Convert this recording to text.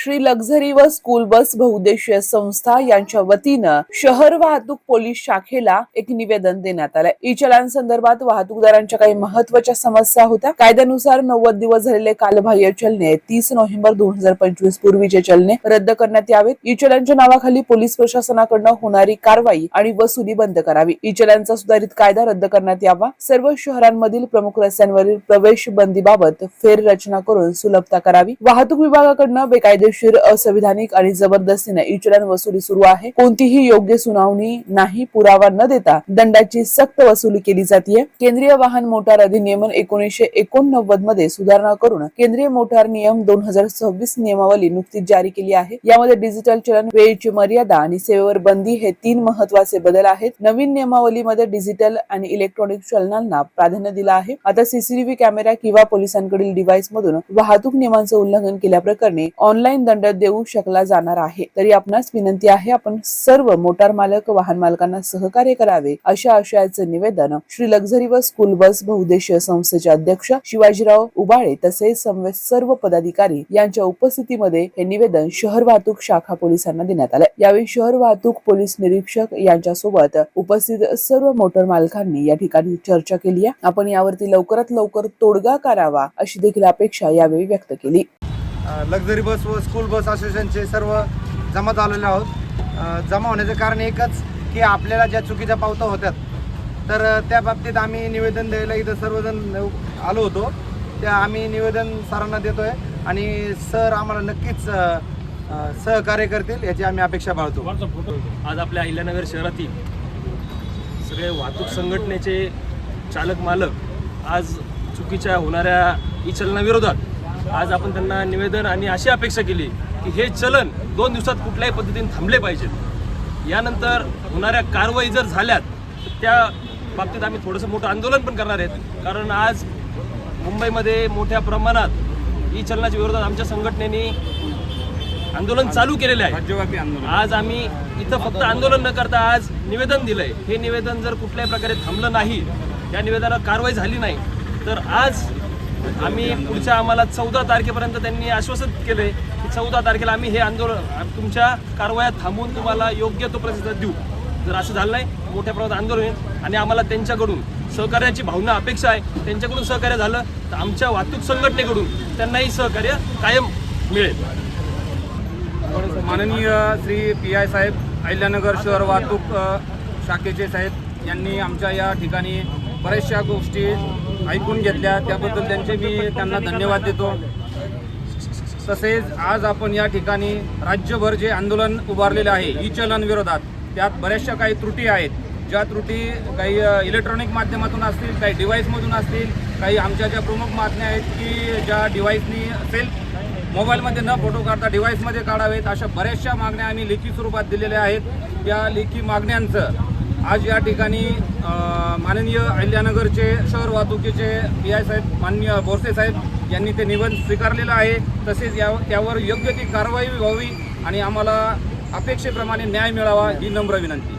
Shri luxury व school bus बहुउद्देशीय संस्था यांच्या वतीनं शहर वाहतूक पोलीस शाखेला एक निवेदन देण्यात आलंय। ई चलन संदर्भात वाहतूकदारांच्या काही महत्त्वाच्या समस्या होत्या। कायद्यानुसार 90 दिवस झालेले कालबाह्य चलने 30 नोव्हेंबर 2025 पूर्वीचे चलने रद्द करण्यात यावेत। ई चलनच्या नावाखाली पोलीस प्रशासनाकडून होणारी कारवाई आणि वसुली बंद करावी। ई चलनचा सुधारित कायदा रद्द करण्यात यावा। सर्व शहरांमधील प्रमुख रस्त्यांवरील प्रवेश बंदीबाबत फेररचना करून सुलभता करावी। वाहतूक विभागाकडून बेकायदेशीर, असंविधानिक आणि जबरदस्तीने ई चलन वसुली सुरू आहे। कोणतीही योग्य सुनावणी नाही, पुरावा न देता दंडाची सक्त वसुली केली जाते। केंद्रीय वाहन मोटार अधिनियम 1989 मध्ये सुधारणा करून केंद्रीय मोटार नियम 2026 नियमावली नुकतीच जारी केली आहे। यामध्ये डिजिटल चलन, वेळेची मर्यादा आणि सेवेवर बंदी हे 3 महत्त्वाचे बदल आहेत। नवीन नियमावलीमध्ये डिजिटल आणि इलेक्ट्रॉनिक चलनांना प्राधान्य दिलं आहे। आता सीसीटीव्ही कॅमेरा किंवा पोलिसांकडील डिव्हाइस मधून वाहतूक नियमांचं उल्लंघन केल्याप्रकरणी ऑनलाईन दंड देऊ शकला जाणार आहे। तरी आपणास विनंती आहे, आपण सर्व मोटार मालक, वाहन मालकांना सहकार्य करावे, अशा आशयाचे निवेदन श्री लक्झरी व स्कूल बस बहुउद्देशीय संस्थेचे अध्यक्ष शिवाजीराव उबाळे तसेच समवेत सर्व पदाधिकारी यांच्या उपस्थितीमध्ये हे निवेदन शहर वाहतूक शाखा पोलिसांना देण्यात आले। यावेळी शहर वाहतूक पोलीस निरीक्षक यांच्यासोबत उपस्थित सर्व मोटार मालकांनी या ठिकाणी चर्चा केली आहे। आपण यावरती लवकरात लवकर तोडगा करावा अशी देखील अपेक्षा यावेळी व्यक्त केली। लक्झरी बस व स्कूल बस असोसिएशनचे सर्व जमा झालेले आहोत। जमा होण्याचं कारण एकच की आपल्याला ज्या चुकीच्या पावत्या होत्यात तर त्या बाबतीत आम्ही निवेदन द्यायला इथं सर्वजण आलो होतो। त्या आम्ही निवेदन सरांना देतोय आणि सर आम्हाला नक्कीच सहकार्य करतील याची आम्ही अपेक्षा बाळगतो। आज आपल्या अहिल्यानगर शहरातील सगळे वाहतूक संघटनेचे चालक मालक आज चुकीच्या होणाऱ्या ई चलनाविरोधात आज आपण त्यांना निवेदन आणि अशी अपेक्षा केली की हे चलन 2 दिवसात कुठल्याही पद्धतीने थांबले पाहिजेत। यानंतर होणाऱ्या कारवाई जर झाल्यात तर त्या बाबतीत आम्ही थोडंसं मोठं आंदोलन पण करणार आहेत। कारण आज मुंबईमध्ये मोठ्या प्रमाणात ई चलनाच्या विरोधात आमच्या संघटनेने आंदोलन चालू केलेले आहे। राज्यव्यापी आंदोलन। आज आम्ही इथं फक्त आंदोलन न करता आज निवेदन दिलंय। हे निवेदन जर कुठल्याही प्रकारे थांबलं नाही, या निवेदनाला कारवाई झाली नाही, तर आज आम्ही पुढच्या आम्हाला 14 तारखेपर्यंत त्यांनी आश्वासित केले की 14 तारखेला आम्ही हे आंदोलन तुमच्या कारवाया थांबवून तुम्हाला योग्य तो प्रतिसाद देऊ। जर असं झालं नाही, मोठ्या प्रमाणात आंदोलन होईल आणि आम्हाला त्यांच्याकडून सहकार्याची भावना अपेक्षा आहे। त्यांच्याकडून सहकार्य झालं तर आमच्या वाहतूक संघटनेकडून त्यांनाही सहकार्य कायम मिळेल। माननीय श्री PI साहेब, अहिल्यानगर शहर वाहतूक शाखेचे साहेब यांनी आमच्या या ठिकाणी बऱ्याचशा गोष्टी ऐकून घेतल्या, त्याबद्दल त्यांना धन्यवाद देतो। तसेच आज आपण या ठिकाणी राज्यभर जे आंदोलन उभारलेले आहे ई चलन विरोधात, त्यात बऱ्याचशा काही त्रुटी आहेत। ज्या त्रुटी काही इलेक्ट्रॉनिक माध्यमातून असतील, काही डिव्हाइसमधून असतील, काही आमच्या ज्या प्रमुख मागण्या आहेत की ज्या डिव्हाइसनी सेल्फ मोबाईलमध्ये न फोटो काढता डिव्हाइसमध्ये काढावेत, अशा बऱ्याचशा मागण्या आम्ही लेखी स्वरूपात दिलेल्या आहेत। त्या लेखी मागण्यांचं आज या ठिकाणी माननीय अहिल्यानगरचे शहर वाहतुकीचे PI साहेब, माननीय बोरसे साहेब यांनी ते निवेदन स्वीकारलेलं आहे। तसेच त्यावर योग्य ती कारवाई व्हावी आणि आम्हाला अपेक्षेप्रमाणे न्याय मिळावा ही नम्र विनंती।